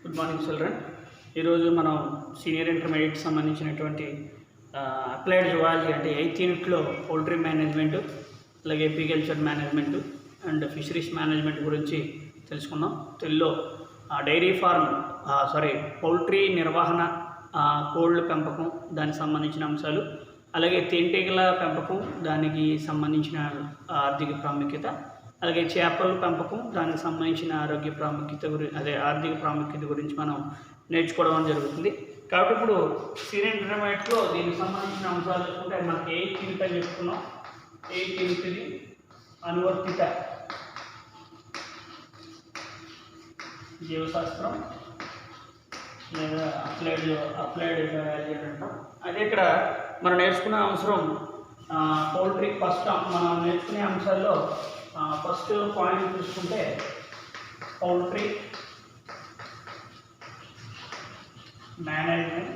Good morning children. ఈరోజు మనం senior intermediate సంబంధించినటువంటి అప్లైడ్ జువాలజీ అంటే 8th యూనిట్లో పౌల్ట్రీ మేనేజ్మెంట్, అలాగే apiculture management and fisheries management గురించి తెలుసుకుందాం. తెలుగులో డైరీ ఫార్మ్ పౌల్ట్రీ నిర్వహణ, కోళ్ళ పెంపకం దానికి సంబంధించిన అంశాలు, అలాగే తేనెటీగల పెంపకం దానికి సంబంధించిన ఆర్థిక ప్రాముఖ్యత, అలాగే చేపల పెంపకం దానికి సంబంధించిన ఆరోగ్య ప్రాముఖ్యత ఆర్థిక ప్రాముఖ్యత గురించి మనం నేర్చుకోవడం జరుగుతుంది. కాబట్టి ఇప్పుడు సీనియర్ ఇంటర్మీడియట్లో దీనికి సంబంధించిన అంశాలు చూసుకుంటే మనకి 8th యూనిట్ అని చెప్పుకున్నాం. 8th యూనిట్ది అనువర్తిత జీవశాస్త్రం లేదా అప్లైడ్ బయాలజీ అంటాం. అదే ఇక్కడ మనం నేర్చుకునే అవసరం పౌల్ట్రీ. ఫస్ట్ మనం నేర్చుకునే అంశాల్లో ఫస్ట్ పాయింట్ చూసుకుంటే పౌల్ట్రీ మేనేజ్మెంట్,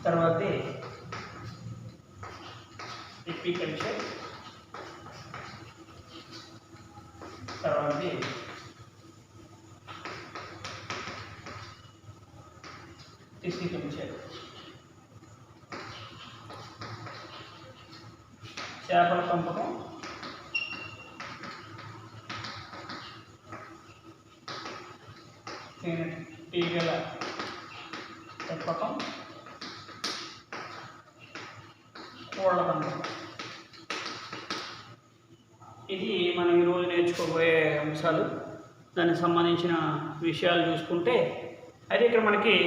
తర్వాత ఎపికల్చర్, తర్వాత పిసికల్చర్, చేపల పెంపకం, తేనెటీగల పెంపకం, కోళ్ళ పెంపకం. ఇది మనం ఈరోజు నేర్చుకోబోయే అంశాలు. దానికి సంబంధించిన విషయాలు చూసుకుంటే అయితే ఇక్కడ మనకి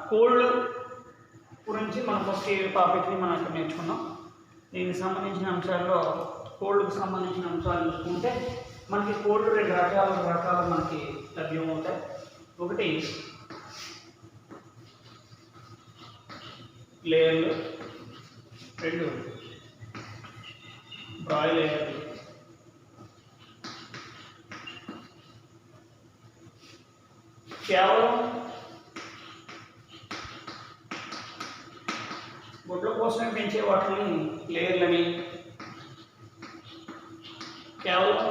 కోళ్ళు గురించి మనం ఫస్ట్ టాపిక్ని మనం ఇక్కడ నేర్చుకున్నాం. దీనికి సంబంధించిన అంశాల్లో కోళ్ళకు సంబంధించిన అంశాలు చూసుకుంటే మనకి కోళ్ళు రెండు రకాలు మనకి లభ్యమవుతాయి. ఒకటి లేయర్లు, రెండు బ్రాయిలర్లు. కేవలం గుడ్ల కోసమే పెంచే వాటిని లేయర్లని, కేవలం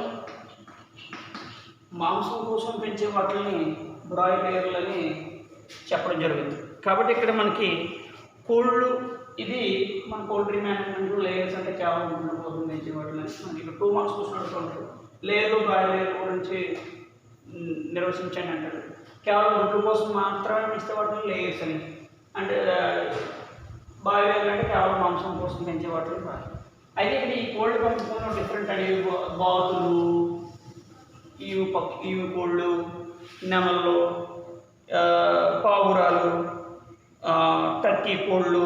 మాంసం కోసం పెంచే వాటిని బ్రాయిలర్లని చెప్పడం జరుగుతుంది. కాబట్టి ఇక్కడ మనకి కోళ్ళు, ఇది మన పౌల్ట్రీ మేనేజ్మెంట్. లేయర్స్ అంటే కేవలం గుడ్ల కోసం పెంచే వాటిని మనకి ఇక్కడ 2 మార్క్స్ చూసినట్టు లేయర్లు బ్రాయిలర్ గురించి నిర్వచించండి అంటారు. కేవలం గుడ్ల కోసం మాత్రమే పెంచే వాటిని లేయర్స్ అని, అంటే బాయిలర్లు అంటే కేవలం మాంసం కోసం పెంచే వాటిని బాయిలర్. అయితే ఇక్కడ ఈ కోళ్ళు పెంపకంలో డిఫరెంట్ అనేవి బాతులు, ఈవు కోళ్ళు, నెమళ్ళు, పావురాలు, టర్కీ కోళ్ళు,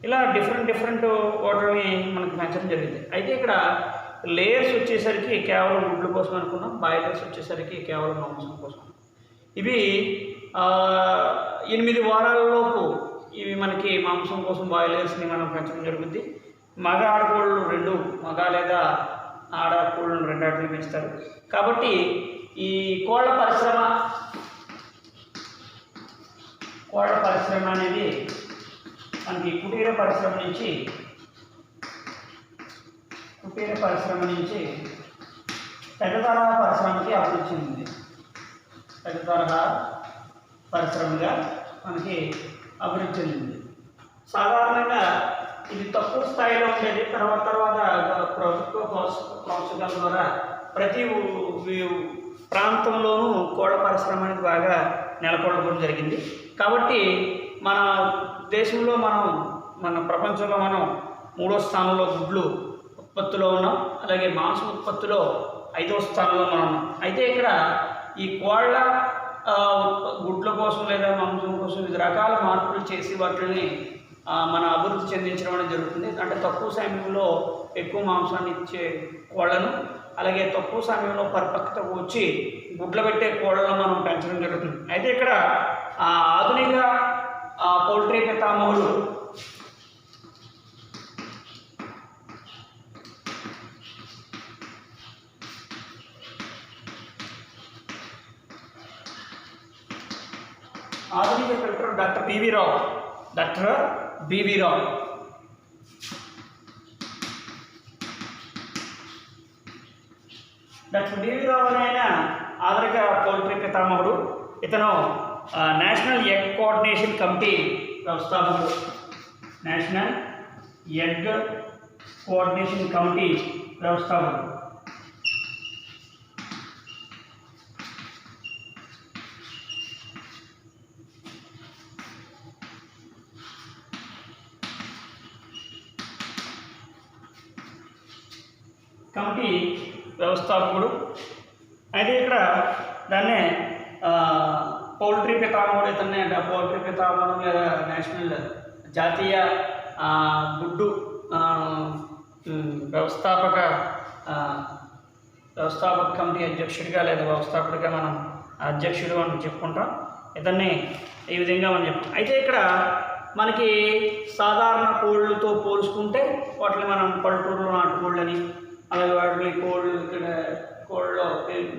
ఇలా డిఫరెంట్ వాటిని మనకు పెంచడం జరిగింది. అయితే ఇక్కడ లేయర్స్ వచ్చేసరికి కేవలం గుడ్ల కోసం అనుకున్నాం, బాయిలర్స్ వచ్చేసరికి కేవలం మాంసం కోసం. ఇవి 8 వారాలలోపు ఇవి మనకి మాంసం కోసం బాయిలర్స్ని మనం పెంచడం జరుగుతుంది. మగ ఆడకోళ్ళు 2, మగ లేదా ఆడకోళ్ళను 2 ఆటలు పెంచుతారు. కాబట్టి ఈ కోళ్ళ పరిశ్రమ అనేది మనకి కుటీర పరిశ్రమ నుంచి పెద్ద తరహా పరిశ్రమకి అభివృద్ధి చెందింది. పెద్ద తరహా పరిశ్రమగా మనకి అభివృద్ధి చెందింది. సాధారణంగా ఇది తక్కువ స్థాయిలో ఉండేది. తర్వాత ప్రభుత్వ ప్రోత్సాహకాల ద్వారా ప్రతి ప్రాంతంలోనూ కోళ్ళ పరిశ్రమ అనేది బాగా నెలకొల్పడం జరిగింది. కాబట్టి మన దేశంలో మన ప్రపంచంలో మనం 3వ స్థానంలో గుడ్లు ఉత్పత్తిలో ఉన్నాం, అలాగే మాంసం ఉత్పత్తిలో 5వ స్థానంలో మనం ఉన్నాం. అయితే ఇక్కడ ఈ కోళ్ళ గుడ్ల కోసం లేదా మాంసం కోసం వివిధ రకాల మార్పులు చేసి వాటిని మన అభివృద్ధి చెందించడం అనేది జరుగుతుంది. అంటే తక్కువ సమయంలో ఎక్కువ మాంసాన్ని ఇచ్చే కోళ్ళను, అలాగే తక్కువ సమయంలో పరిపక్వతకు వచ్చి గుడ్లు పెట్టే కోళ్ళను మనం పెంచడం జరుగుతుంది. అయితే ఇక్కడ ఆధునిక పౌల్ట్రీ పితామహులు డాక్టర్ బివి రావు డాక్టర్ బివి రావు ఆయన ఆధునిక పౌల్ట్రీ పితామహుడు. ఇతను నేషనల్ ఎగ్ కోఆర్డినేషన్ కమిటీ వ్యవస్థాపకుడు. నేషనల్ ఎగ్ కోఆర్డినేషన్ కమిటీ వ్యవస్థాపకుడు. కమిటీ వ్యవస్థాపకుడు. అయితే ఇక్కడ దాన్నే పౌల్ట్రీ పితామహుడు ఇతన్నే అంటే పౌల్ట్రీ పితామహుడు లేదా నేషనల్ జాతీయ గుడ్డు వ్యవస్థాపక కమిటీ అధ్యక్షుడిగా లేదా వ్యవస్థాపకుడిగా మనం అధ్యక్షుడు అని చెప్పుకుంటాం. ఇతన్ని ఈ విధంగా మనం చెప్తాం. అయితే ఇక్కడ మనకి సాధారణ కోళ్ళతో పోల్చుకుంటే వాటిని మనం పల్లెటూరులో నాటుకోళ్ళని, అలాగే వాటిని కోళ్ళలో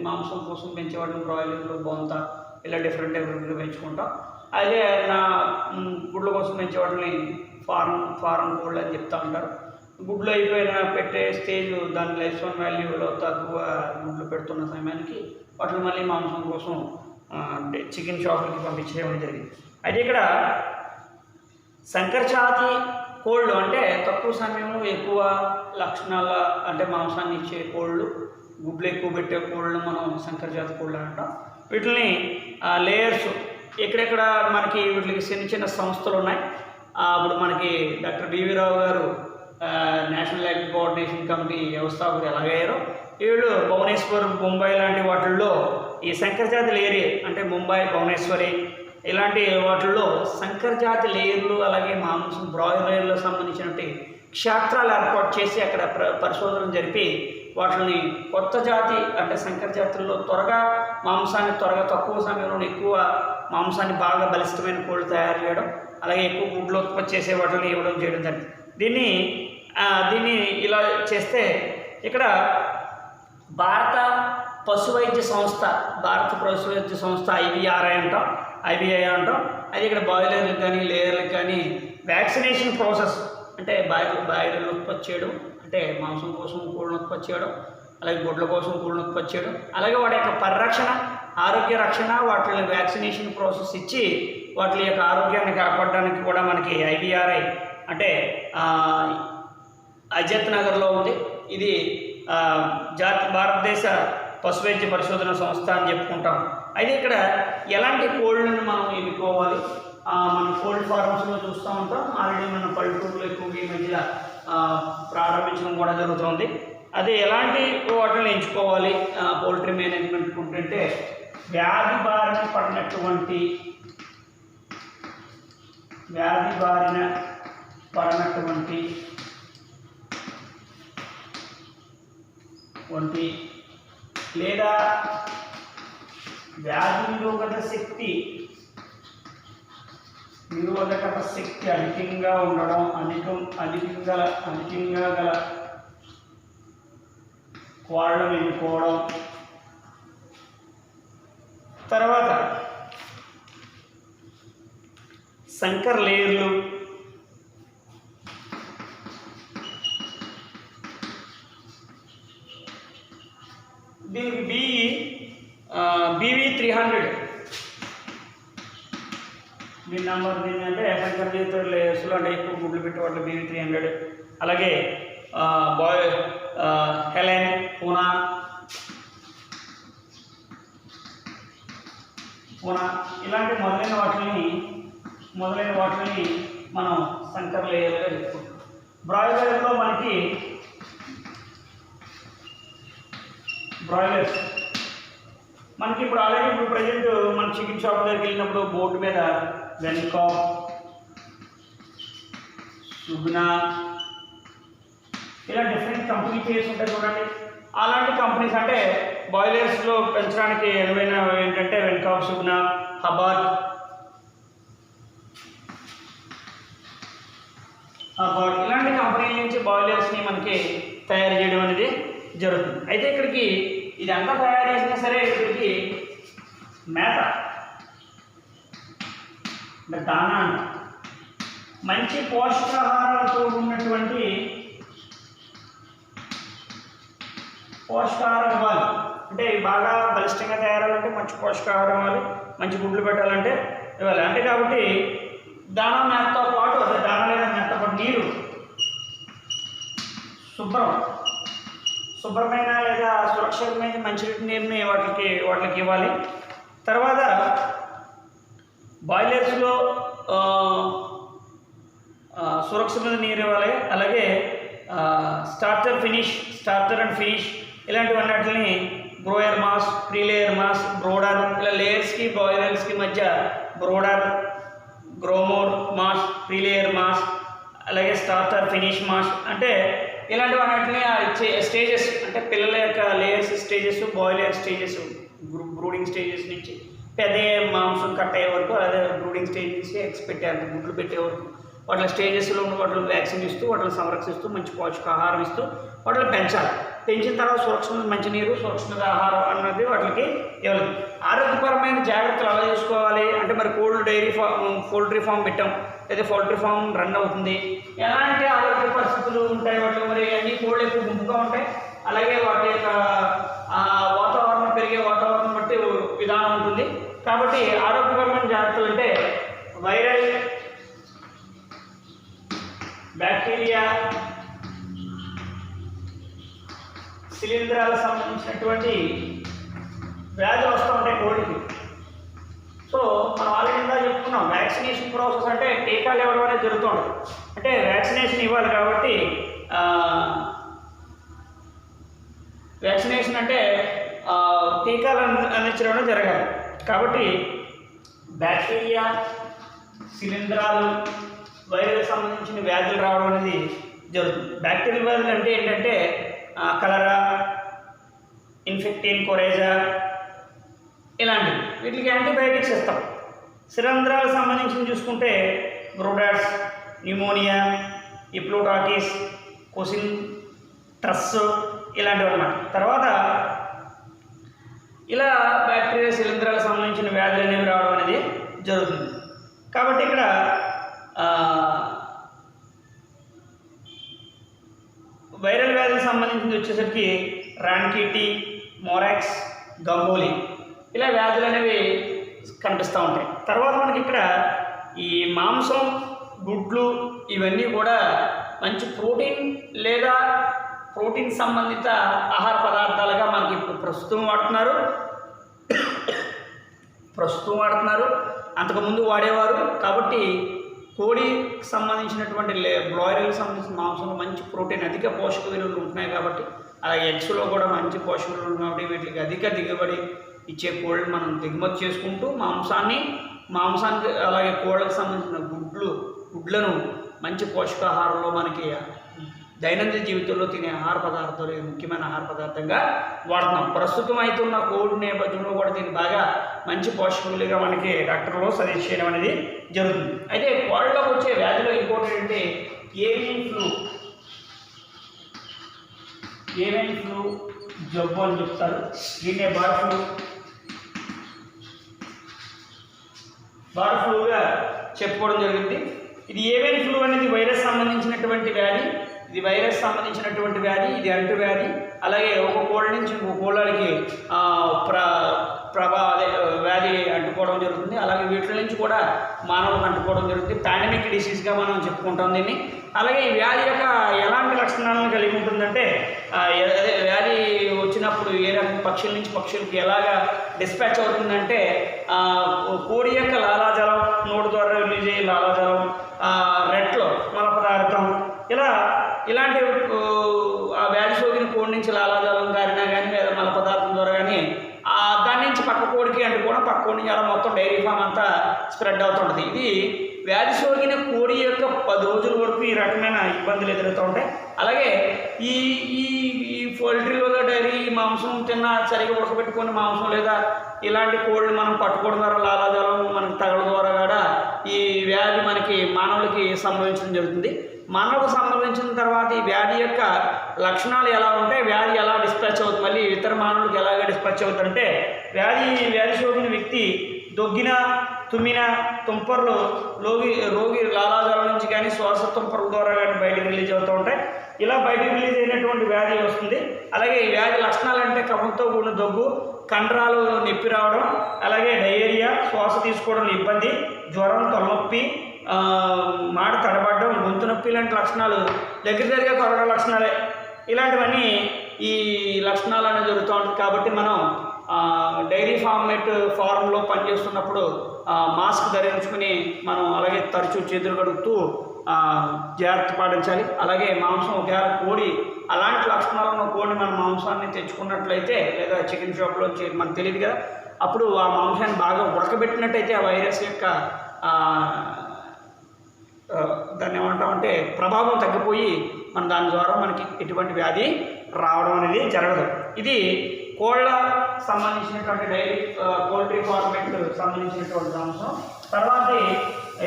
మాంసం కోసం పెంచేవాటిని బ్రాయిలర్లు, బొంత ఇలా డిఫరెంట్గా పెంచుకుంటాం. అదే గుడ్ల కోసం పెంచేవాటిని ఫారం కోళ్ళు అని చెప్తూ ఉంటారు. గుడ్లు అయిపోయిన పెట్టే స్టేజ్ దాని లైఫ్ స్పాన్ వాల్యూలో తక్కువ గుడ్లు పెడుతున్న సమయానికి వాటిని మళ్ళీ మాంసం కోసం చికెన్ షాపులకి పంపించడం జరిగింది. అయితే ఇక్కడ సంకరజాతి కోళ్ళు అంటే తక్కువ సమయం ఎక్కువ లక్షణాల అంటే మాంసాన్ని ఇచ్చే కోళ్ళు, గుడ్లు ఎక్కువ పెట్టే కోళ్ళు మనం సంకరజాతి కోళ్ళు అంటాం. వీటిని లేయర్స్ ఎక్కడెక్కడ మనకి వీటికి చిన్న చిన్న సంస్థలు ఉన్నాయి. అప్పుడు మనకి డాక్టర్ బివి రావు గారు నేషనల్ ఎగ్ కోఆర్డినేషన్ కమిటీ వ్యవస్థాపకులు ఎలాగయ్యారో వీళ్ళు భువనేశ్వర్, ముంబై లాంటి వాటిల్లో ఈ సంకరజాతి లేయర్ అంటే ముంబై, భువనేశ్వరి ఇలాంటి వాటిల్లో సంకరజాతి లేయర్లు అలాగే మాంసం బ్రాయిలర్లకు సంబంధించినటువంటి క్షేత్రాలు ఏర్పాటు చేసి అక్కడ పరిశోధనలు జరిపి వాటిని కొత్త జాతి అంటే సంకరజాతుల్లో మాంసాన్ని తక్కువ సమయంలో ఎక్కువ మాంసాన్ని బాగా బలిష్టమైన కోళ్ళు తయారు చేయడం, అలాగే ఎక్కువ గుడ్లు ఉత్పత్తి చేసే వాటిని ఇవ్వడం చేయడం జరిగింది. దీన్ని ఇలా చేస్తే ఇక్కడ భారత పశు వైద్య సంస్థ ఐబిఐ అంటాం. అది ఇక్కడ బాయిలర్లకు కానీ లేయర్లకు కానీ వ్యాక్సినేషన్ ప్రాసెస్ అంటే బాయిలర్లు ఉత్పత్తి చేయడం అంటే మాంసం కోసం కోళ్ళను ఉత్పత్తి చేయడం, అలాగే గుడ్ల కోసం కోళ్ళను ఉత్పత్తి చేయడం, అలాగే వాటి యొక్క పరిరక్షణ, ఆరోగ్య రక్షణ, వాటిని వ్యాక్సినేషన్ ప్రాసెస్ ఇచ్చి వాటి యొక్క ఆరోగ్యాన్ని కాపాడడానికి కూడా మనకి ఐబిఆర్ఐ అంటే అజత్ నగర్లో ఉంది. ఇది భారతదేశ పశు వైద్య పరిశోధన సంస్థ అని చెప్పుకుంటాం. అయితే ఇక్కడ ఎలాంటి కోళ్ళను మనం ఎన్నుకోవాలి? మన కోల్డ్ ఫార్మ్స్లో చూస్తూ ఉంటాం. ఆల్రెడీ మన పల్లెటూరులో ఎక్కువగా ఈ మధ్య ప్రారంభించడం కూడా జరుగుతుంది. అదే ఎలాంటి వాటిని ఎంచుకోవాలి పౌల్ట్రీ మేనేజ్మెంట్ అంటే వ్యాధి బారిన పడినటువంటి లేదా వ్యాధి నిరోధక శక్తి అధికంగా ఉండడం, అధికంగా గల కోళ్ళను ఎన్నుకోవడం. తర్వాత సంకర్ లేయర్లు, దీనికి BV300 దీని నెంబర్ అంటే సంకర్ లేయర్స్లో అంటే ఎక్కువ గుడ్లు పెట్టేవాళ్ళు BV300, అలాగే హెలెన్, పూనా ఇలాంటి మొదలైన వాటిని మనం సంకర్ లేయర్గా చెప్పుకుంటాం. బ్రాయిలర్లో మనకి ఇప్పుడు ఆల్రెడీ ప్రజెంట్ మన చికెన్ షాప్ దగ్గరికి వెళ్ళినప్పుడు బోర్డు మీద వెన్కాప్, సుగ్నా ఇలా డిఫరెంట్ కంపెనీ పేర్స్ ఉంటాయి చూడండి. అలాంటి కంపెనీస్ అంటే బాయిలర్స్లో పెంచడానికి అనువైన ఏంటంటే వెన్కాప్, సుగ్నా, హబార్ట్ ఇలాంటి కంపెనీల నుంచి బాయిలర్స్ని మనకి తయారు చేయడం అనేది జరుగుతుంది. అయితే ఇక్కడికి ఇదంతా తయారు చేసినా సరే ఇక్కడికి మేత దానా మంచి పోషకాహారాలతో ఉన్నటువంటి పోషకాహారం ఇవ్వాలి. అంటే ఇవి బాగా బలిష్టంగా తయారాలంటే మంచి పోషకాహారం ఇవ్వాలి, మంచి గుడ్లు పెట్టాలంటే ఇవ్వాలి. అంటే కాబట్టి దానా మేతతో పాటు అదే దానా లేదా మేతతో పాటు నీరు శుభ్రమైన లేదా సురక్షితమైన మంచినీటి నీరుని వాటికి ఇవ్వాలి. తర్వాత బాయిలర్స్లో సురక్షితమైన నీరు ఇవ్వాలి. అలాగే స్టార్టర్ అండ్ ఫినిష్ ఇలాంటివన్నిటిని broiler mash, prelayer mash, brooder, ఇలా లేయర్స్కి బాయిలర్స్కి మధ్య brooder, grower mash, prelayer mash, అలాగే స్టార్టర్ ఫినిష్ మాస్ అంటే ఇలాంటివన్నిటిని స్టేజెస్ అంటే పిల్లల యొక్క layers stages, boiler stages, brooding stages నుంచి పెద్ద మాంసం కట్ అయ్యే వరకు, అదే బ్రూడింగ్ స్టేజ్ నుంచి ఎగ్స్ పెట్టే గుడ్లు పెట్టే వరకు వాటి స్టేజెస్లో ఉన్న వాటిని వ్యాక్సిన్ ఇస్తూ వాటిని సంరక్షిస్తూ మంచి పోషకాహారం ఇస్తూ వాటిని పెంచాలి. పెంచిన తర్వాత సురక్షితమైన మంచినీరు, సురక్షిత ఆహారం అన్నది వాటికి ఇవ్వాలి. ఆరోగ్యపరమైన జాగ్రత్తలు ఎలా చూసుకోవాలి అంటే మరి పౌల్ట్రీ ఫామ్ పెట్టాం లేదా పౌల్ట్రీ ఫామ్ రన్ అవుతుంది, ఎలాంటి ఆరోగ్య పరిస్థితులు ఉంటాయి వాటిలో, మరి అన్ని కోళ్ళు ఎక్కువ గుంపుగా ఉంటాయి, అలాగే వాటి యొక్క వాతావరణం పెరిగే వాతావరణం బట్టి విధానం ఉంటుంది. కాబట్టి ఆరోగ్యపరమైన జాగ్రత్తలు అంటే వైరల్, బ్యాక్టీరియా, శిలీంధ్రాలకు సంబంధించినటువంటి వ్యాధులు వస్తూ ఉంటాయి కోడికి. సో మనం ఆల్రెడీ చెప్పుకున్నాం వ్యాక్సినేషన్ ప్రాసెస్ అంటే టీకాలు ఇవ్వడం అనేది జరుగుతుంది. అంటే వ్యాక్సినేషన్ ఇవ్వాలి కాబట్టి వ్యాక్సినేషన్ అంటే టీకాలు అందించడం జరగాలి. కాబట్టి బ్యాక్టీరియా, శిలీంధ్రాలు, వైరల్ సంబంధించిన వ్యాధులు రావడం అనేది జరుగుతుంది. బ్యాక్టీరియల్ వ్యాధులు అంటే ఏంటంటే కలరా, ఇన్ఫెక్టిన్ కొరేజా ఇలాంటివి, వీటికి యాంటీబయాటిక్స్ ఇస్తాం. శిలీంధ్రాలకు సంబంధించి చూసుకుంటే బ్రోడాట్స్, న్యూమోనియా, ఇప్లోటాకిస్, కోసిన్ ట్రస్ ఇలాంటివి అన్నమాట. తర్వాత ఇలా బ్యాక్టీరియా, శిలీంధ్రాలకు సంబంధించిన వ్యాధులు అనేవి రావడం అనేది జరుగుతుంది. కాబట్టి ఇక్కడ వైరల్ వ్యాధులకు సంబంధించింది వచ్చేసరికి రాన్కిటీ, మోరాక్స్, గంగోలి ఇలా వ్యాధులు అనేవి కనిపిస్తూ ఉంటాయి. తర్వాత మనకి ఇక్కడ ఈ మాంసం, గుడ్లు ఇవన్నీ కూడా మంచి ప్రోటీన్ లేదా ప్రోటీన్ సంబంధిత ఆహార పదార్థాలుగా మనకి ఇప్పుడు ప్రస్తుతం వాడుతున్నారు, అంతకుముందు వాడేవారు. కాబట్టి కోడికి సంబంధించినటువంటి బ్రాయిలర్కి సంబంధించిన మాంసంలో మంచి ప్రోటీన్, అధిక పోషక విలువలు ఉంటున్నాయి కాబట్టి, అలాగే ఎగ్స్లో కూడా మంచి పోషక విలువలు కాబట్టి వీటికి అధిక దిగుబడి ఇచ్చే కోళ్ళని మనం దిగుమతి చేసుకుంటూ మాంసానికి అలాగే కోళ్ళకు సంబంధించిన గుడ్లను మంచి పోషకాహారంలో మనకి దైనందిన జీవితంలో తినే ఆహార పదార్థాలు ముఖ్యమైన ఆహార పదార్థంగా వాడుతున్నాం. ప్రస్తుతం అవుతున్న కోవిడ్ నేపథ్యంలో కూడా దీన్ని బాగా మంచి పోషకాలుగా మనకి డాక్టర్లో సజెస్ట్ చేయడం అనేది జరుగుతుంది. అయితే కోళ్ళలోకి వచ్చే వ్యాధిలో ఇంకోటి ఏంటంటే ఏవియన్ ఫ్లూ జబ్బు అని చెప్తారు. దీన్నే బర్డ్ ఫ్లూగా చెప్పుకోవడం జరిగింది. ఇది ఏవియన్ ఫ్లూ అనేది వైరస్ సంబంధించినటువంటి వ్యాధి. ఇది అంటు వ్యాధి. అలాగే ఒక కోళ్ళ నుంచి ఇంకో కోళ్ళకి వ్యాధి అంటుకోవడం జరుగుతుంది. అలాగే వీటి నుంచి కూడా మానవులకు అంటుకోవడం జరుగుతుంది. పాండమిక్ డిసీజ్గా మనం చెప్పుకుంటాం దీన్ని. అలాగే ఈ వ్యాధి యొక్క ఎలాంటి లక్షణాలను కలిగి ఉంటుందంటే వ్యాధి వచ్చినప్పుడు ఏ రకం పక్షుల నుంచి పక్షులకి ఎలాగా డిస్పాచ్ అవుతుందంటే కోడి యొక్క లాలాజలం, నోటి ద్వారా రిలీజ్ అయ్యే లాలాజలం, రెట్లో మల పదార్థం ఇలాంటి ఆ వ్యాధి సోకిన కోడి నుంచి లాలాజలం గారినా కానీ లేదా మల పదార్థం ద్వారా కానీ దాని నుంచి పక్క కోడికి అంటుకోవడం, పక్క కోడి నుంచి అలా మొత్తం డైరీ ఫామ్ అంతా స్ప్రెడ్ అవుతుంటుంది. ఇది వ్యాధి సోకిన కోడి యొక్క 10 రోజుల వరకు ఈ రకమైన ఇబ్బందులు ఎదురవుతూ ఉంటాయి. అలాగే ఈ ఈ ఈ పౌల్ట్రీలో డైరీ మాంసం సరిగా ఉడకబెట్టుకునే మాంసం లేదా ఇలాంటి కోళ్ళని మనం పట్టుకోవడం ద్వారా లాలాజలం మనకు తగలడం ద్వారా కూడా ఈ వ్యాధి మనకి మానవులకి సంభవించడం జరుగుతుంది. మానవులకు సంభవించిన తర్వాత ఈ వ్యాధి యొక్క లక్షణాలు ఎలా ఉంటాయి, వ్యాధి ఎలా డిస్పాచ్ అవుతుంది, మళ్ళీ ఇతర మానవులకు ఎలాగ డిస్పాచ్ అవుతుందంటే వ్యాధి సోకిన వ్యక్తి దొగ్గిన, తుమ్మిన, తుంపర్లు రోగి లాలాజలం నుంచి కానీ శ్వాస తుంపర్ల ద్వారా కానీ బయటకు రిలీజ్ అవుతూ ఉంటాయి. ఇలా బయటకు రిలీజ్ అయినటువంటి వ్యాధి వస్తుంది. అలాగే ఈ వ్యాధి లక్షణాలు అంటే కఫంతో కూడిన దగ్గు, కండరాలు నొప్పి రావడం, అలాగే డయేరియా, శ్వాస తీసుకోవడంలో ఇబ్బంది, జ్వరం, తలనొప్పి, మాట తడబడడం, గొంతు నొప్పి లాంటి లక్షణాలు దగ్గరగా కరోనా లక్షణాలే. ఇలాంటివన్నీ ఈ లక్షణాలు అనేవి జరుగుతూ ఉంటుంది. కాబట్టి మనం డైరీ ఫార్మ్లో పనిచేస్తున్నప్పుడు మాస్క్ ధరించుకుని మనం అలాగే తరచూ చేతులు కడుగుతూ జాగ్రత్త పాటించాలి. అలాగే మాంసం ఒకవేళ కోడి అలాంటి లక్షణాలు ఉన్న కోడిని మన మాంసాన్ని తెచ్చుకున్నట్లయితే లేదా చికెన్ షాప్లో మనకు తెలియదు కదా, అప్పుడు ఆ మాంసాన్ని బాగా ఉడకబెట్టినట్టయితే ఆ వైరస్ యొక్క దాన్ని ఏమంటామంటే ప్రభావం తగ్గిపోయి దాని ద్వారా మనకి ఎటువంటి వ్యాధి రావడం అనేది జరగదు. ఇది కోళ్ళ సంబంధించినటువంటి డైరీ పౌల్ట్రీ ఫార్మేట్ సంబంధించినటువంటి అంశం. తర్వాత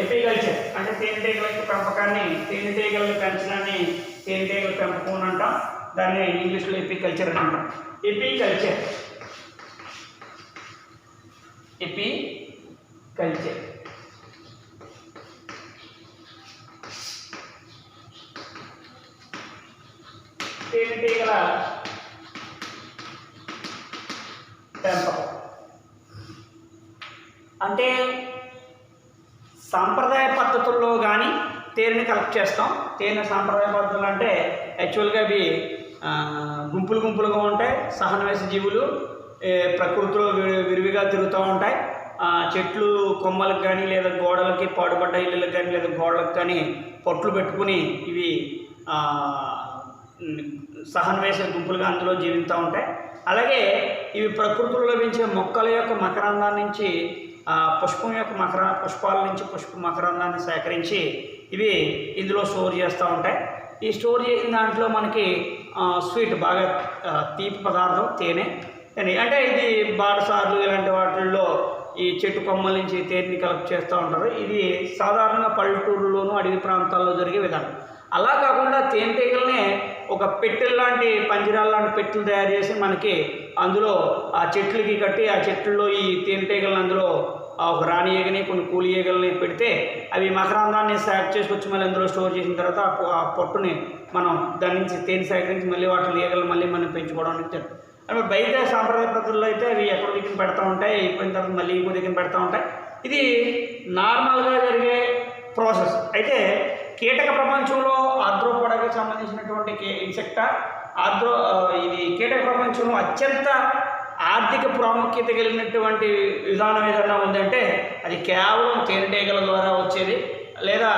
ఎపికల్చర్ అంటే తేనెటీగల యొక్క పెంపకాన్ని, తేనెటీగలను పెంచడాన్ని తేనెటీగల పెంపకం అని అంటాం. దాన్ని ఇంగ్లీష్లో ఎపికల్చర్ అని అంటాం. ఎపికల్చర్ తేనెటీగల పెంపకం అంటే సాంప్రదాయ పద్ధతుల్లో కానీ తేనెని కలెక్ట్ చేస్తాం. తేనె సాంప్రదాయ పద్ధతులు అంటే యాక్చువల్గా అవి గుంపులుగా ఉంటాయి. సహనవేశ జీవులు ప్రకృతిలో విరివిగా తిరుగుతూ ఉంటాయి. చెట్లు కొమ్మలకు కానీ లేదా గోడలకి, పాడుపడ్డ ఇళ్ళకి కానీ లేదా గోడలకు కానీ పొట్లు పెట్టుకుని ఇవి సహనవేశ గుంపులుగా అందులో జీవిస్తూ ఉంటాయి. అలాగే ఇవి ప్రకృతిలో లభించే మొక్కల యొక్క మకరందాన్ని నుంచి పుష్పాల నుంచి మకరందాన్ని సేకరించి ఇవి ఇందులో స్టోర్ చేస్తూ ఉంటాయి. ఈ స్టోర్ చేసిన దాంట్లో మనకి స్వీట్ బాగా తీపి పదార్థం తేనె అంటే ఇది బాటసార్లు ఇలాంటి వాటిల్లో ఈ చెట్టు కొమ్మల నుంచి తేనెని కలెక్ట్ చేస్తూ ఉంటారు. ఇది సాధారణంగా పల్లెటూరులోనూ అడవి ప్రాంతాల్లో జరిగే విధానం. అలా కాకుండా తేనెటీగలనే ఒక పెట్టెలు లాంటి పంజరాల లాంటి పెట్టెలు తయారు చేసి మనకి అందులో ఆ చెట్లకి కట్టి ఆ చెట్లలో ఈ తేనెటీగలను అందులో ఒక రాణి ఈగని కొన్ని కూలి ఈగలని పెడితే అవి మకరందాన్ని చేసుకొచ్చి మళ్ళీ అందులో స్టోర్ చేసిన తర్వాత ఆ పొట్టుని మనం దాని నుంచి తేనె సేకరించి మళ్ళీ వాటి ఈగలు మళ్ళీ మనం పెంచుకోవడానికి జరుగుతుంది. అంటే బయట సాంప్రదాయ పద్ధతుల్లో అయితే అవి ఎక్కడ దిగిన పెడతా ఉంటాయి, అయిపోయిన తర్వాత మళ్ళీ ఇంకో దిగిన పెడతా ఉంటాయి. ఇది నార్మల్గా జరిగే ప్రాసెస్. అయితే కీటక ప్రపంచంలో ఆర్ద్రోపోడాకి సంబంధించినటువంటి ఇది కీటక ప్రపంచంలో అత్యంత ఆర్థిక ప్రాముఖ్యత కలిగినటువంటి విధానం ఏదైనా ఉందంటే అది కేవలం తేనెటీగల ద్వారా వచ్చేది. లేదా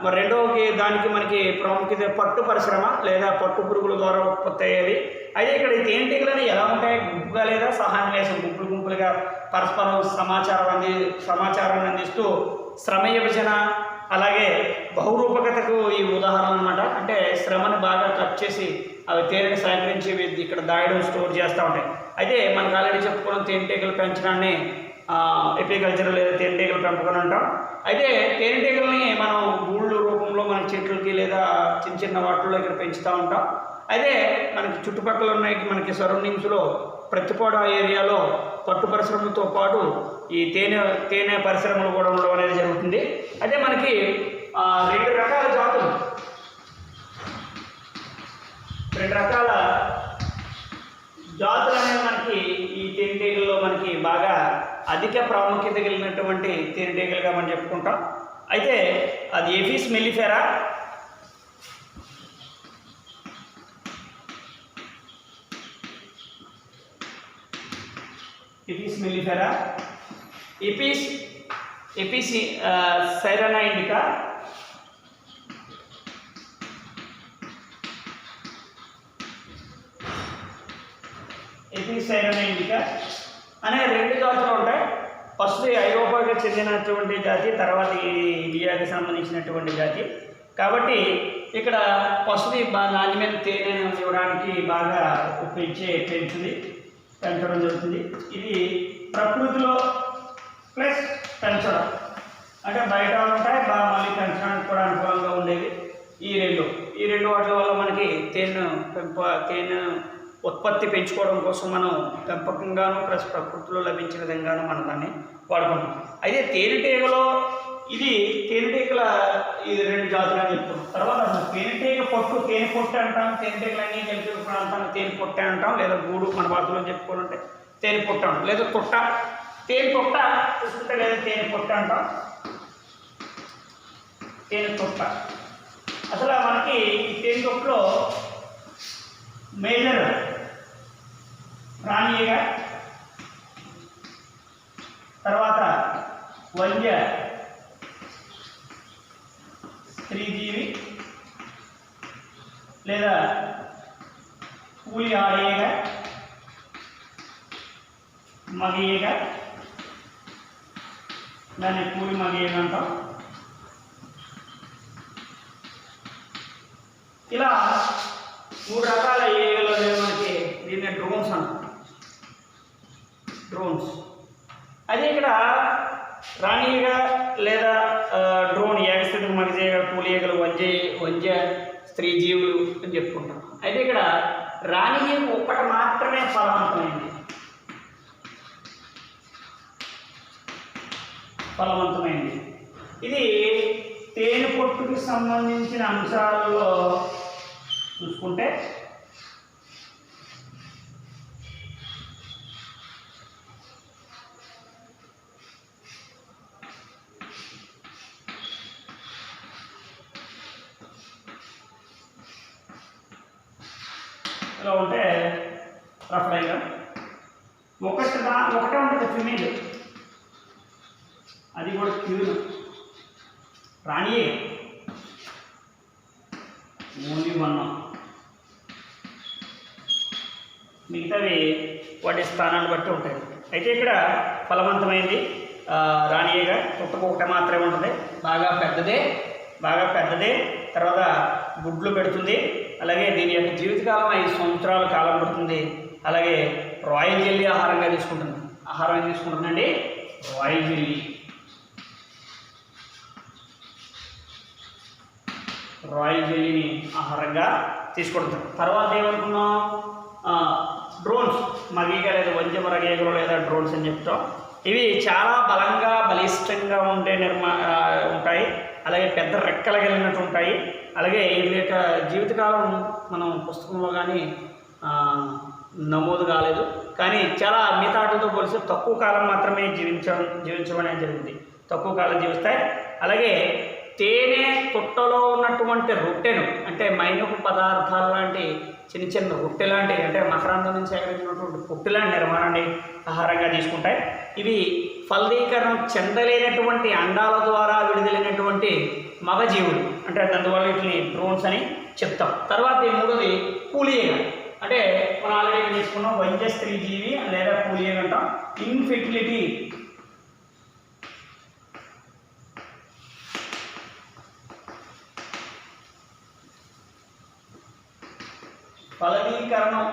మరి రెండవకి దానికి మనకి ప్రాముఖ్యత పట్టు పరిశ్రమ లేదా పట్టు పురుగుల ద్వారా ఉత్పత్తి అయ్యేది. అయితే ఇక్కడ ఈ తేనెటీగలని ఎలా ఉంటాయి, గుంపుగా లేదా సహాన్వేషం గుంపులుగా పరస్పరం సమాచారాన్ని అందిస్తూ శ్రమ విభజన అలాగే బహురూపకతకు ఈ ఉదాహరణ అన్నమాట. అంటే శ్రమను బాగా కట్ చేసి అవి తేనెని సేకరించి ఇక్కడ దాయడం స్టోర్ చేస్తూ ఉంటాయి. అయితే మనకు ఆల్రెడీ చెప్పుకోవడం తేనెటీగలు పెంచడాన్ని ఎపికల్చర్ లేదా తేనెటీగల పెంపకం అంటాం. అయితే తేనెటీగల్ని మనం గూళ్ళు రూపంలో మన చెట్లకి లేదా చిన్న వాటిల్లో ఇక్కడ పెంచుతూ ఉంటాం. అయితే మనకి చుట్టుపక్కల ఉన్నాయి మనకి సరౌండింగ్స్లో ప్రతిపాడు ఏరియాలో పట్టు పరిశ్రమలతో పాటు ఈ తేనె పరిశ్రమలు కూడా ఉండడం అనేది జరుగుతుంది. అయితే మనకి రెండు రకాల జాతులు అనేవి మనకి ఈ తేనెటీగల్లో మనకి బాగా అధిక ప్రాముఖ్యత కలిగినటువంటి తేనెటీగలుగా మనం చెప్పుకుంటాం. అయితే అది Apis mellifera, Apis cerana indica, Apis cerana indica అనే రెండు జాతులు ఉంటాయి. ఫస్ట్ ఐరోపాకి చెందినటువంటి జాతి, తర్వాత ఇండియాకి సంబంధించినటువంటి జాతి. కాబట్టి ఇక్కడ పసుపు నాణ్యమైన తేనె ఇవ్వడానికి బాగా పెంచడం జరుగుతుంది. ఇది ప్రకృతిలో ప్లస్ పెంచడం అంటే బయట ఉంటాయి మళ్ళీ పెంచడానికి కూడా అనుకూలంగా ఉండేవి ఈ రెండు వాటి వల్ల మనకి తేనె ఉత్పత్తి పెంచుకోవడం కోసం మనం పెంపకంగాను ప్లస్ ప్రకృతిలో లభించే విధంగాను మనం దాన్ని వాడుకుంటాం. అయితే తేనెటీగలో ఇది తేనెటీగల ఇది 2 జాతులు అని చెప్తాం. తర్వాత అసలు తేనెటీగ పొట్టు, తేనె పొట్టు అంటాం. తేనెటీగలన్నీ కలిపి ప్రాంతాన్ని తేనె పొట్టు అంటాం, లేదా గూడు మన భాషలో చెప్పుకోవాలంటే తేనె పొట్టు అంటాం, లేదా తొట్ట. తేనె తొట్ట చూసుకుంటే లేదా తేనె పొట్టు అంటాం, తేనె తొట్ట. అసలు మనకి ఈ తేనె తొట్టులో మేజర్ రాణిగా, తర్వాత వంజ స్త్రీజీవి లేదా కూలి ఆడేయగా, మగేయగా, దాన్ని కూలి మగేయగా అంటాం. ఇలా 3 రకాల ఏగలు మనకి దీన్ని డ్రోన్స్ అంటాం, డ్రోన్స్. అదే ఇక్కడ రాణిగ లేదా డ్రోన్ ఏకస్థితికి మగజేగ, కూలియగలు, వంజ స్త్రీజీవులు అని చెప్పుకుంటాం. అయితే ఇక్కడ రాణి ఒక్కటి మాత్రమే ఫలవంతమైంది. ఇది తేనె పొట్టుకి సంబంధించిన అంశాలలో చూసుకుంటే ఇలా ఉంటే రఫ్ డయాగ్రామ్ ఒకటే ఉంటుంది ఫిమేల్, అది కూడా క్యూన్ రాణియే, ఓన్లీ 1. మిగతావి వాటి స్థానాన్ని బట్టి ఉంటాయి. అయితే ఇక్కడ ఫలవంతమైంది రాణియేగా, పుట్టకు ఒకటే మాత్రమే ఉంటుంది, బాగా పెద్దదే. తర్వాత గుడ్లు పెడుతుంది. అలాగే దీని యొక్క జీవితకాలం 5 సంవత్సరాల కాలం పడుతుంది. అలాగే రాయల్ జెల్లీ ఆహారం ఏం తీసుకుంటుందండి, రాయల్ జెల్లీని ఆహారంగా తీసుకుంటుంది. తర్వాత ఏమనుకున్నాం, డ్రోన్స్ మగీగ లేదా వంజ మరగేగలు లేదా డ్రోన్స్ అని చెప్తాం. ఇవి చాలా బలిష్టంగా ఉంటాయి. అలాగే పెద్ద రెక్కలు కలిగినట్టు ఉంటాయి. అలాగే వీటి యొక్క జీవితకాలం మనం పుస్తకంలో కానీ నమోదు కాలేదు, కానీ చాలా మిగతా వాటితో పోలిస్తే తక్కువ కాలం మాత్రమే జీవించడం అనేది జరిగింది. తక్కువ కాలం జీవిస్తాయి. అలాగే తేనె తొట్టలో ఉన్నటువంటి రొట్టెను, అంటే మైనపు పదార్థాలు లాంటి చిన్న రొట్టె లాంటి, అంటే మకరందం నుంచి సేకరించినటువంటి పొట్టు లాంటి నిర్మాణాన్ని ఆహారంగా తీసుకుంటాయి. ఇవి ఫలదీకరణం చెందలేనటువంటి అండాల ద్వారా విడుదలైనటువంటి మగజీవులు, అంటే అందువల్ల వీటిని డ్రోన్స్ అని చెప్తాం. తర్వాత 3వది కూలియేగ, అంటే మనం ఆల్రెడీ తీసుకున్నాం వంజ స్త్రీజీవి లేదా కూలియేగ అంటాం. ఇన్ఫెర్టిలిటీ, ఫలదీకరణం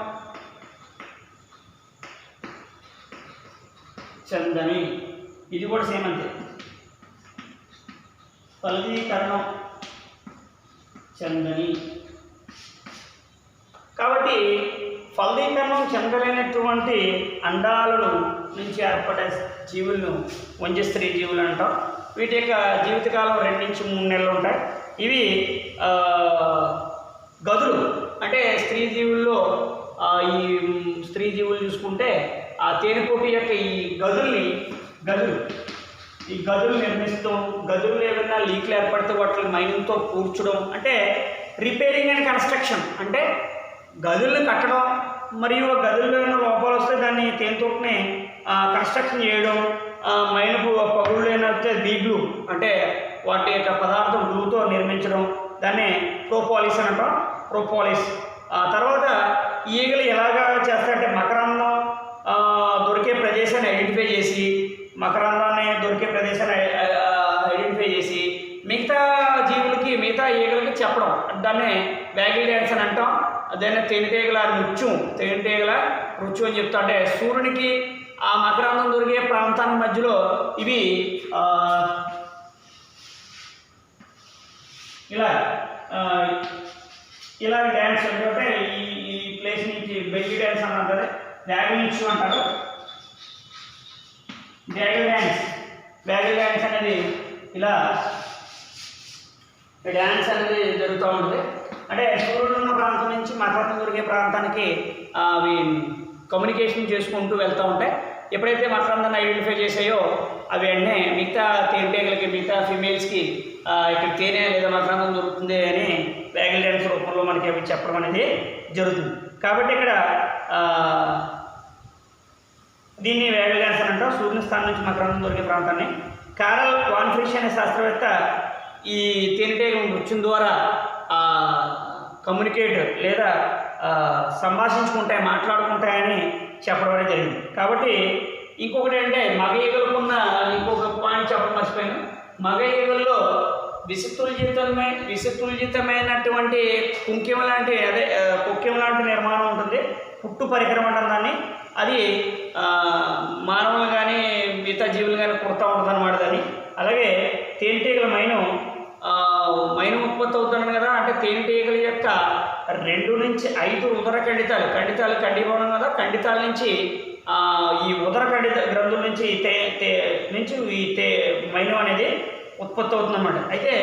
చెందని, ఇది కూడా సేమ్ అంతే, ఫలదీకరణం చెందని. కాబట్టి ఫలదీకరణం చెందలేనటువంటి అండాలను నుంచి ఏర్పడే జీవులను వంజ స్త్రీ జీవులు అంటాం. వీటి యొక్క జీవితకాలం 2 నుంచి 3 నెలలు ఉంటాయి. ఇవి గదులు, అంటే స్త్రీ జీవుల్లో ఈ స్త్రీ జీవులు చూసుకుంటే ఆ తేనెపొట్టు యొక్క ఈ గదులు నిర్మిస్తూ, గదులు ఏదైనా లీక్లు ఏర్పడితే వాటిని మైనింగ్తో కూర్చడం, అంటే రిపేరింగ్ అండ్ కన్స్ట్రక్షన్, అంటే గదుల్ని కట్టడం మరియు గదుల్లో ఏమైనా లోపాలు వస్తే దాన్ని తేనెతోటనే కన్స్ట్రక్షన్ చేయడం, మైనపు పగుళ్ళు ఏమైతే బీగ్లు, అంటే వాటి యొక్క పదార్థం గ్లూతో నిర్మించడం, దాన్ని ప్రోపోలిస్ అని అంటాం, ప్రోపోలిస్. తర్వాత ఈగలు ఎలాగా చేస్తారంటే మకరందం దొరికే ప్రదేశాన్ని ఐడెంటిఫై చేసి, మిగతా జీవులకి, మిగతా ఈగలకి చెప్పడం, దాన్ని బ్యాగిల్ డ్యాన్స్ అని అంటాం. దాన్ని తేనెటీగల రుచు అని చెప్తా. అంటే సూర్యునికి ఆ మకరందం దొరికే ప్రాంతానికి మధ్యలో ఇవి ఇలా డ్యాన్స్ అంటే ఈ ప్లేస్ నుంచి బెల్లి డ్యాన్స్ అని అంటారు, బ్యాగిల్ నిచ్చు అంటారు. బ్యాగిల్ డ్యాన్స్ అనేది ఇలా డ్యాన్స్ అనేది జరుగుతూ ఉంటుంది. అంటే సూర్యుడు ఉన్న ప్రాంతం నుంచి మకరందం దొరికే ప్రాంతానికి అవి కమ్యూనికేషన్ చేసుకుంటూ వెళ్తూ ఉంటాయి. ఎప్పుడైతే మకరందాన్ని ఐడెంటిఫై చేసాయో అవి వెంటనే మిగతా తేనెటీగలకి, మిగతా ఫీమేల్స్కి ఇక్కడ తేనె లేదా మకరందం దొరుకుతుంది అని వ్యాగల్ డ్యాన్స్ రూపంలో మనకి అవి చెప్పడం అనేది జరుగుతుంది. కాబట్టి ఇక్కడ దీన్ని వ్యాగల్ డ్యాన్స్ అని అంటాం. సూర్యుని స్థానం నుంచి మకరందం దొరికే ప్రాంతాన్ని. కారల్ వాన్ ఫ్రిష్ అనే శాస్త్రవేత్త ఈ తేనెటీగల నృత్యం ద్వారా కమ్యూనికేట్ లేదా సంభాషించుకుంటాయి, మాట్లాడుకుంటాయని చెప్పడం అనేది జరిగింది. కాబట్టి ఇంకొకటి అంటే మగ ఈగలకున్న ఇంకొక పాయింట్ చెప్పడం మర్చిపోయాను. మగ ఈగల్లో విషతుల్యతమైనటువంటి కుంక్యం లాంటి కుక్యం లాంటి నిర్మాణం ఉంటుంది. పుట్టు పరికరం అంటాం దాన్ని. అది మానవులు కానీ మిగతా జీవులు కానీ కుడతా ఉంటుంది అన్నమాట దాన్ని. అలాగే తేనెటీగల మైనం ఉత్పత్తి అవుతున్నాను కదా, అంటే తేనెటీగల యొక్క 2 నుంచి 5 ఉదర ఖండితాలు ఖండీభవనం కదా, ఖండితాల నుంచి ఈ ఉదర గ్రంథుల నుంచి ఈ మైనం అనేది ఉత్పత్తి అవుతుందన్నమాట. అయితే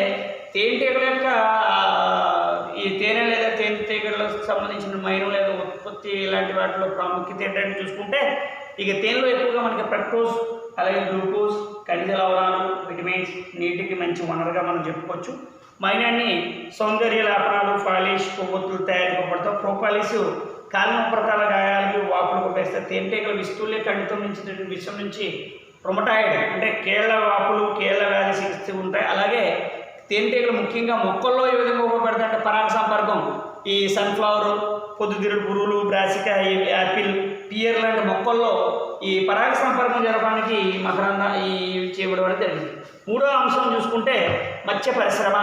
తేనెటీగల యొక్క ఈ తేనె లేదా తేనెటీగలకు సంబంధించిన మైనం లేదా ఉత్పత్తి ఇలాంటి వాటిలో ప్రాముఖ్యత ఏంటంటే చూసుకుంటే, ఇక తేనెలో ఎక్కువగా మనకి ఫ్రక్టోజ్, అలాగే గ్లూకోజ్, ఖనిజ లవణాలు, విటమిన్స్, నీటికి మంచి వనరుగా మనం చెప్పుకోవచ్చు. మైనాన్ని సౌందర్య లేపనాలు, పాలిష్, కొవ్వొత్తులు తయారీపడతాం. ప్రోపాలిస్ కాలినొప్పరకాల గాయాలకి, వాపులకు ఉపయోగిస్తారు. తేనెటీగల విస్తుల్య ఖండితం నుంచి విషయం నుంచి రొమటాయిడ్ అంటే కేళ్ల వాపులు, కేళ్ల వ్యాధి చికిత్స ఉంటాయి. అలాగే తేనెటీగలు ముఖ్యంగా మొక్కల్లో ఏ విధంగా ఉపయోగపడతాయి అంటే పరాగ సంపర్కం. ఈ సన్ఫ్లవర్, పొద్దుతిరుగుడు పురుగులు, బ్రాసికా, యాపిల్, పియర్ లాంటి మొక్కల్లో ఈ పరాగ సంపర్కం జరగడానికి మకరంద చేయబడడం అనేది జరిగింది. 3వ అంశం చూసుకుంటే మత్స్య పరిశ్రమ.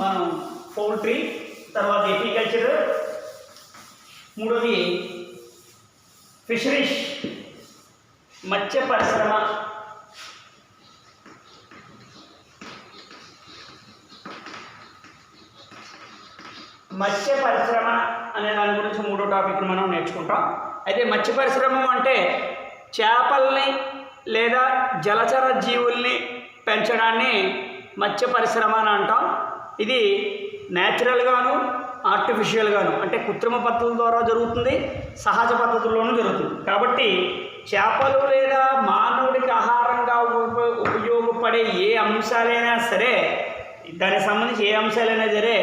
మనం పౌల్ట్రీ, తర్వాత ఎపికల్చర్, 3వది ఫిషరీస్ మత్స్య పరిశ్రమ. మత్స్య పరిశ్రమ అనే దాని గురించి 3వ టాపిక్ మనం నేర్చుకుంటాం. అయితే మత్స్య పరిశ్రమ అంటే చేపల్ని లేదా జలచర జీవుల్ని పెంచడాన్ని మత్స్య పరిశ్రమ అని అంటాం. ఇది న్యాచురల్గాను, ఆర్టిఫిషియల్గాను అంటే కృత్రిమ పద్ధతుల ద్వారా జరుగుతుంది, సహజ పద్ధతుల్లోనూ జరుగుతుంది. కాబట్టి చేపలు లేదా మానవుడికి ఆహారంగా ఉపయోగపడే ఏ అంశాలైనా సరే, దానికి సంబంధించి ఏ అంశాలైనా సరే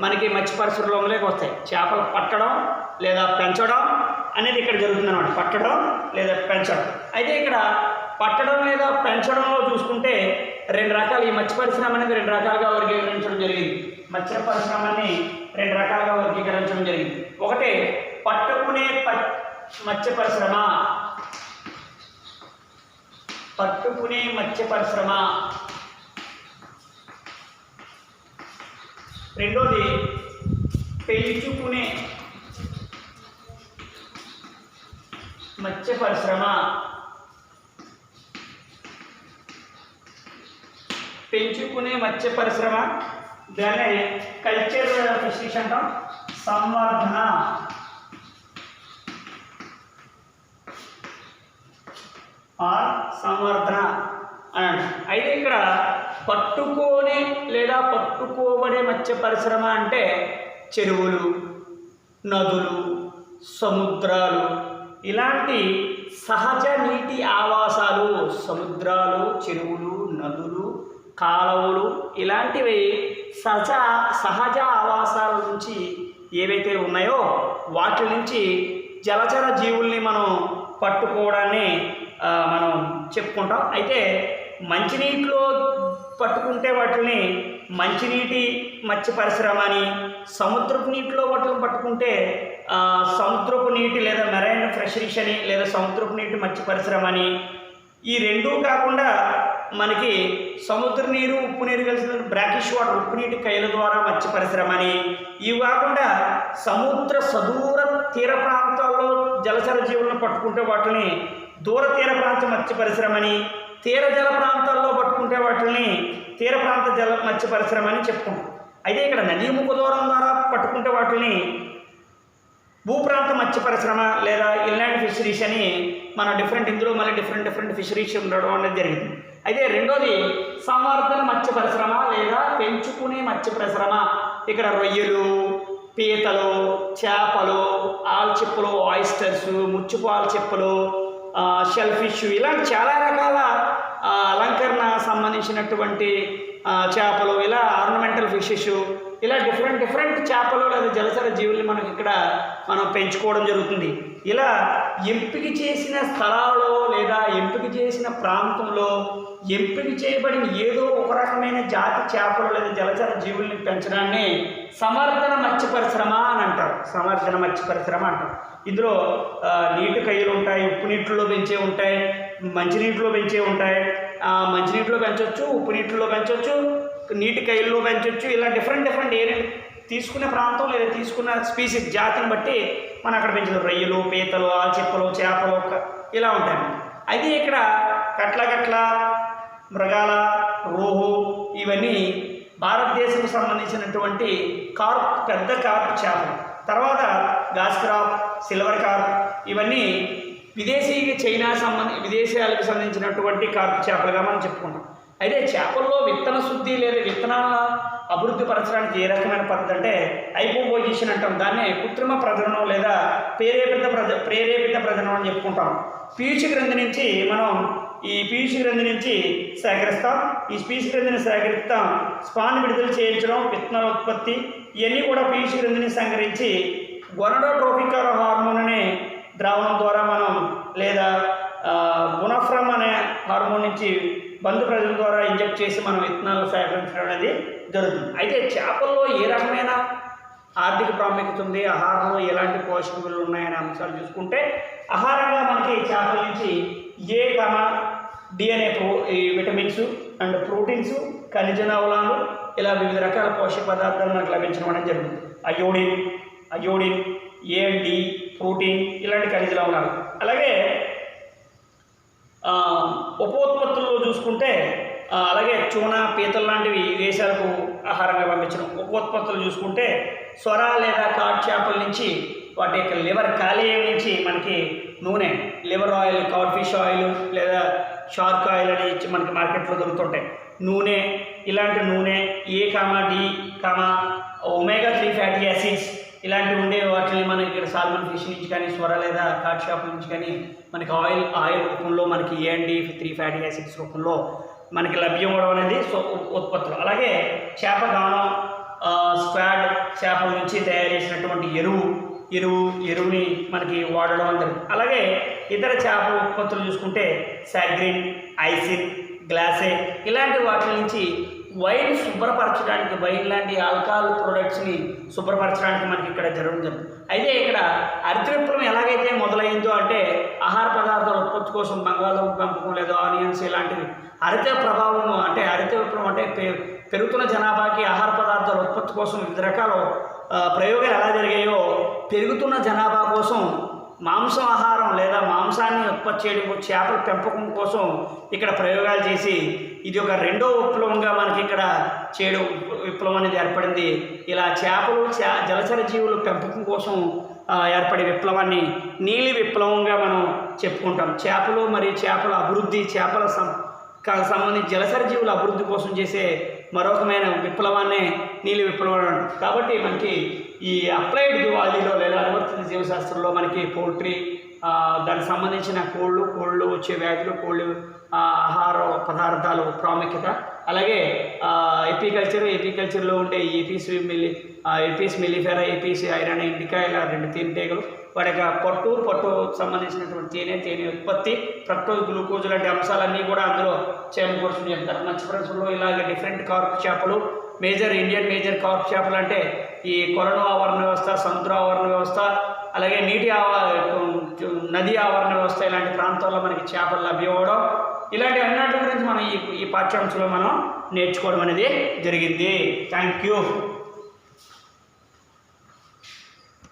మనకి మత్స్య పరిశ్రమలోకి వస్తాయి. చేపలు పట్టడం లేదా పెంచడం అనేది ఇక్కడ జరుగుతుంది అన్నమాట. పట్టడం లేదా పెంచడం. అయితే ఇక్కడ పట్టడం లేదా పెంచడంలో చూసుకుంటే 2 రకాలు. ఈ మత్స్య పరిశ్రమ అనేది 2 రకాలుగా వర్గీకరించడం జరిగింది. మత్స్య పరిశ్రమని 2 రకాలుగా వర్గీకరించడం జరిగింది. ఒకటి పట్టుకునే మత్స్య పరిశ్రమ. పట్టుకునే మత్స్య పరిశ్రమ. రెండోది పెంచుకునే మత్స్య పరిశ్రమ. పెంచుకునే మత్స్య పరిశ్రమ దాన్ని కల్చర్ ఫిషరీస్ అంటాం. సంవర్ధన సంవర్ధన అని అంటాం. అయితే ఇక్కడ పట్టుకోనే లేదా పట్టుకోబడే మత్స్య పరిశ్రమ అంటే చెరువులు, నదులు, సముద్రాలు ఇలాంటి సహజ నీటి ఆవాసాలు, సముద్రాలు, చెరువులు, నదులు, కాలువలు ఇలాంటివి సహజ ఆవాసాల నుంచి ఏవైతే ఉన్నాయో వాటి నుంచి జలచర జీవుల్ని మనం పట్టుకోవడాన్ని మనం చెప్పుకుంటాం. అయితే మంచినీటిలో పట్టుకుంటే వాటిని మంచినీటి మత్స్య పరిశ్రమ అని, సముద్రపు నీటిలో వాటిని పట్టుకుంటే సముద్రపు నీటి లేదా మెరైన్ ఫిషరీస్ అని లేదా సముద్రపు నీటి మత్స్య పరిశ్రమ అని, ఈ రెండూ కాకుండా మనకి సముద్ర నీరు, ఉప్పు నీరు కలిసిన బ్రాకిష్ వాటర్ ఉప్పు నీటి కైల ద్వారా మత్స్య పరిశ్రమ అని, ఇవి కాకుండా సముద్ర సదూర తీర ప్రాంతాల్లో జలచర జీవులను పట్టుకుంటే వాటిని దూర తీర ప్రాంత మత్స్య పరిశ్రమ అని, తీర జల ప్రాంతాల్లో పట్టుకుంటే వాటిని తీర ప్రాంత జల మత్స్య పరిశ్రమ అని చెప్పుకుంటాం. అయితే ఇక్కడ నదీ ముఖ దూరం ద్వారా పట్టుకుంటే వాటిని భూప్రాంత మత్స్య పరిశ్రమ లేదా ఇన్లాండ్ ఫిషరీస్ అని మనం ఇందులో మళ్ళీ డిఫరెంట్ ఫిషరీస్ ఉండడం అనేది జరిగింది. అయితే రెండోది సంవర్ధన మత్స్య పరిశ్రమ లేదా పెంచుకునే మత్స్య పరిశ్రమ. ఇక్కడ రొయ్యలు, పీతలు, చేపలు, ఆల్చిప్పలు, ఆయిస్టర్స్, ముచ్చుపాలు చిప్పలు, షెల్ ఫిష్, ఇలాంటి చాలా రకాల అలంకరణ సంబంధించినటువంటి చేపలు, ఇలా ఆర్నమెంటల్ ఫిషెస్, ఇలా డిఫరెంట్ చేపలు లేదా జలచర జీవుల్ని మనం పెంచుకోవడం జరుగుతుంది. ఇలా ఎంపిక చేసిన స్థలాల్లో లేదా ఎంపిక చేసిన ప్రాంతంలో ఎంపిక చేయబడిన ఏదో ఒక రకమైన జాతి చేపలు లేదా జలచర జీవుల్ని పెంచడాన్ని సంవర్ధన మత్స్య పరిశ్రమ అని అంటారు. సంవర్ధన మత్స్య పరిశ్రమ అంటారు. ఇందులో నీటి కయ్యలు ఉంటాయి, ఉప్పు నీటిలో పెంచే ఉంటాయి, మంచినీటిలో పెంచే ఉంటాయి. మంచినీటిలో పెంచవచ్చు, ఉప్పు నీటిలో పెంచవచ్చు, నీటి కయ్యల్లో పెంచవచ్చు. ఇలా డిఫరెంట్ ఏరియా తీసుకునే ప్రాంతం లేదా తీసుకున్న స్పీసీస్ జాతిని బట్టి మనం అక్కడ పెంచుతాం. రొయ్యలు, పీతలు, ఆల్చిప్పలు, చేపలు ఇలా ఉంటాయి. అయితే ఇక్కడ కట్ల మృగాల, రోహు ఇవన్నీ భారతదేశంకు సంబంధించినటువంటి పెద్ద కార్ప్ చేపలు. తర్వాత గాస్ కార్ప్, సిల్వర్ కార్ప్ ఇవన్నీ విదేశాలకు సంబంధించినటువంటి కార్ప్ చేపలుగా మనం చెప్పుకుంటాం. అయితే చేపల్లో విత్తన శుద్ధి లేదా విత్తనాల అభివృద్ధి పరచడానికి ఏ రకమైన పద్ధతి అంటే హైపోపోజిషన్ అంటాం. దాన్నే కృత్రిమ ప్రజననం లేదా ప్రేరేపిత ప్రజననం అని చెప్పుకుంటాం. పీచు గ్రంథి నుంచి మనం ఈ పీచు గ్రంథి నుంచి సేకరిస్తాం. ఈ పీచు గ్రంథిని సేకరిస్తాం, స్పాన్ విడుదల చేయించడం, విత్తనాల ఉత్పత్తి, ఇవన్నీ కూడా పీచు గ్రంథిని సంగ్రహించి గొనడోట్రోపిక్ హార్మోన్ అనే ద్రావణం ద్వారా మనం లేదా బునఫ్రమ్ అనే హార్మోన్ నుంచి బంధు ప్రజల ద్వారా ఇంజెక్ట్ చేసి మనం విత్తనాలు సేకరించడం అనేది జరుగుతుంది. అయితే చేపల్లో ఏ రకమైన ఆర్థిక ప్రాముఖ్యత ఉంది, ఆహారంలో ఎలాంటి పోషక విలువలు ఉన్నాయనే అంశాలు చూసుకుంటే, ఆహారంగా మనకి చేపల నుంచి ఏ, డి అనే విటమిన్స్ అండ్ ప్రోటీన్స్, ఖనిజ లవణాలు, ఇలా వివిధ రకాల పోషక పదార్థాలు మనకు లభించడం అనేది జరుగుతుంది. Iodine, A and D, protein, ఇలాంటి ఖనిజ లవణాలు. అలాగే ఉపోత్పత్తుల్లో చూసుకుంటే అలాగే చూన, పీతలు లాంటివి దేశాలకు ఆహారంగా పంపించడం. ఉపోత్పత్తులు చూసుకుంటే సొర లేదా కాడ్ చేపల నుంచి వాటి యొక్క లివర్ కాలేయం నుంచి మనకి నూనె, liver oil, cod fish oil లేదా షార్క్ ఆయిల్ అని మనకి మార్కెట్లో దొరుకుతుంటాయి. నూనె, ఇలాంటి నూనె, A, D, omega three fatty acids ఇలాంటివి ఉండే వాటిని మనం ఇక్కడ సాల్మన్ ఫిష్ నుంచి కానీ, సొర లేదా కాడ్ చేపల నుంచి కానీ మనకి ఆయిల్ రూపంలో మనకి ఏ&డి3 ఫ్యాటీ యాసిడ్స్ రూపంలో మనకి లభ్యం అవడం అనేది ఉత్పత్తులు. అలాగే చేప గానం, స్క్వాడ్ చేపల నుంచి తయారు చేసినటువంటి ఎరువుని మనకి వాడడం అనేది. అలాగే ఇతర చేపల ఉత్పత్తులు చూసుకుంటే సాగ్రిన్, ఐసిన్, గ్లాసే ఇలాంటి వాటి నుంచి వైన్ శుభ్రపరచడానికి, వైన్ లాంటి ఆల్కహాల్ ప్రొడక్ట్స్ని శుభ్రపరచడానికి మనకి ఇక్కడ జరుగుతుంది. అయితే ఇక్కడ హరిత విప్లవం ఎలాగైతే మొదలైందో అంటే ఆహార పదార్థాల ఉత్పత్తి కోసం బంగాళదుంప పెంపకం లేదా ఆనియన్స్ ఇలాంటివి హరిత ప్రభావం అంటే హరిత విప్లవం అంటే పెరుగుతున్న జనాభాకి ఆహార పదార్థాల ఉత్పత్తి కోసం వివిధ రకాల ప్రయోగాలు ఎలా జరిగాయో పెరుగుతున్న జనాభా కోసం మాంసాహారం లేదా మాంసాన్ని ఉత్పత్తి చేయడం, చేపల పెంపకం కోసం ఇక్కడ ప్రయోగాలు చేసి ఇది ఒక రెండో విప్లవంగా మనకి ఇక్కడ చేయడం విప్లవం అనేది ఏర్పడింది. ఇలా చేపలు, జలచర జీవుల పెంపకం కోసం ఏర్పడే విప్లవాన్ని నీలి విప్లవంగా మనం చెప్పుకుంటాం. చేపలు మరియు చేపల అభివృద్ధి, చేపల సంబంధించి జలచర జీవుల అభివృద్ధి కోసం చేసే మరొకమైన విప్లవాన్నే నీలి విప్లవం అంటారు. కాబట్టి మనకి ఈ అప్లైడ్ జువాలజీలో లేదా అనువర్తిత జీవశాస్త్రంలో మనకి పౌల్ట్రీ, దానికి సంబంధించిన కోళ్ళు వచ్చే వ్యాధులు, కోళ్ళు ఆహార పదార్థాలు ప్రాముఖ్యత, అలాగే ఎపికల్చర్లో ఉండే ఏపీస్ మిలిఫెరా, ఏపీస్ ఐరన్, ఇండికా ఇలా 2 తేనెటీగలు, వాటి యొక్క పొట్టు సంబంధించినటువంటి తేనె ఉత్పత్తి, ఫ్రక్టోజ్, గ్లూకోజ్ లాంటి అంశాలన్నీ కూడా అందులో చేపలు చెప్తారు. మత్స్య పరిశ్రమలో ఇలాగే డిఫరెంట్ కార్ప్ చేపలు, ఇండియన్ మేజర్ కార్ప్ చేపలు అంటే ఈ కొలను ఆవరణ వ్యవస్థ, సముద్ర ఆవరణ వ్యవస్థ, అలాగే నది ఆవరణ వ్యవస్థ ఇలాంటి ప్రాంతాల్లో మనకి చేపలు లభ్యం అవ్వడం, ఇలాంటి అన్నింటి గురించి మనం ఈ పాఠ్యాంశంలో మనం నేర్చుకోవడం అనేది జరిగింది. Thank you.